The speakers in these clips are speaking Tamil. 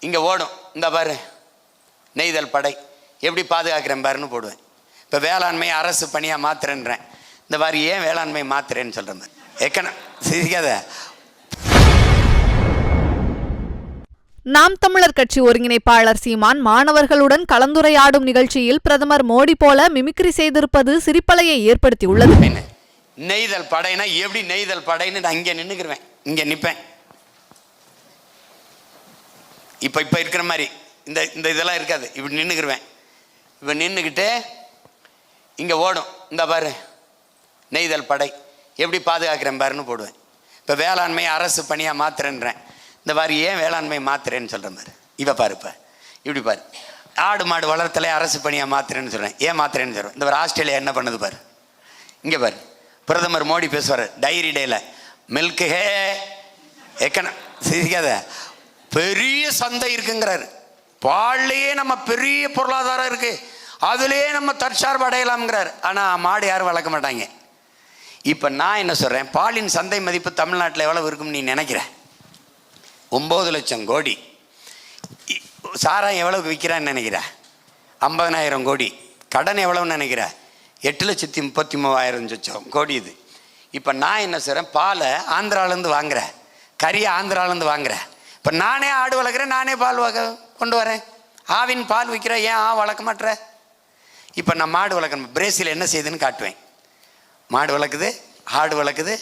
இங்கே ஓடும், இந்த பாரு நெய்தல் படை எப்படி பாதுகாக்கிறேன் பாருன்னு போடுவேன். இப்போ வேளாண்மையை அரசு பணியாக மாத்துறேன்றேன், இந்த மாதிரி ஏன் வேளாண்மை மாத்துறேன்னு சொல்கிறேன் மாதிரி சிரிக்காத. நாம் தமிழர் கட்சி ஒருங்கிணைப்பாளர் சீமான் மாணவர்களுடன் கலந்துரையாடும் நிகழ்ச்சியில் பிரதமர் மோடி போல மிமிக்ரி செய்திருப்பது சிரிப்பலையை ஏற்படுத்தியுள்ளது. நெய்தல் படைனா எப்படி நெய்தல் படைன்னு நான் இங்கே நின்றுக்குருவேன், இங்கே நிற்பேன். இப்போ இருக்கிற மாதிரி இந்த இந்த இதெல்லாம் இருக்காது, இப்படி நின்றுக்குருவேன். இப்போ நின்றுக்கிட்டு இங்கே ஓடும், இந்த பாரு நெய்தல் படை எப்படி பாதுகாக்கிறேன் பாருன்னு போடுவேன். இப்போ வேளாண்மையை அரசு பணியாக மாத்துறேன்றேன், இந்த மாதிரி ஏன் வேளாண்மை மாத்துறேன்னு சொல்கிற மாதிரி. இவ பாரு, இப்போ இப்படி பாரு, ஆடு மாடு வளர்த்தலே அரசு பணியாக மாத்துறேன்னு சொல்கிறேன், ஏன் மாத்துறேன்னு சொல்கிறேன். இந்த மாதிரி ஆஸ்திரேலியா என்ன பண்ணுது பாரு, இங்கே பாரு பிரதமர் மோடி பேசுவார் டைரி டேல, மில்க் ஹே சிரிக்காத, பெரிய சந்தை இருக்குங்கிறாரு, பால்லையே நம்ம பெரிய பொருளாதாரம் இருக்கு, அதுலேயே நம்ம தற்சார்பு அடையலாம்ங்கிறார். ஆனால் மாடு யாரும் வளர்க்க மாட்டாங்க. இப்போ நான் என்ன சொல்கிறேன், பாலின் சந்தை மதிப்பு தமிழ்நாட்டில் எவ்வளவு இருக்குன்னு நீ நினைக்கிற? 9 லட்சம் கோடி. சாராயம் எவ்வளவுக்கு விற்கிறான்னு நினைக்கிற? 50,000 கோடி. கடன் எவ்வளவுன்னு நினைக்கிற? 8,33,000 கோடி. இது இப்போ நான் என்ன செய்கிறேன், பாலை ஆந்திராவிலேருந்து வாங்குறேன், கறியை ஆந்திராவிலேருந்து வாங்குறேன். இப்போ நானே ஆடு வளர்க்குறேன், நானே பால் கொண்டு வரேன், ஆவின் பால் விற்கிறேன், ஏன் வளர்க்க மாட்டேற? இப்போ நான் மாடு வளர்க்குறேன், பிரேசில் என்ன செய்யுதுன்னு காட்டுவேன். மாடு வளர்க்குது, ஆடு வளர்க்குது,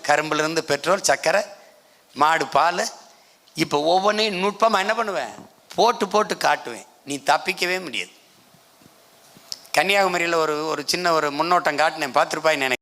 கரும்புலேருந்து பெட்ரோல், சர்க்கரை, மாடு பால். இப்போ ஒவ்வொன்றையும் நுட்பமாக என்ன பண்ணுவேன், போட்டு காட்டுவேன். நீ தப்பிக்கவே முடியாது. கன்னியாகுமரியில் ஒரு சின்ன முன்னோட்டம் காட்டினேன், பார்த்துருப்பாய் நினைக்கிறேன்.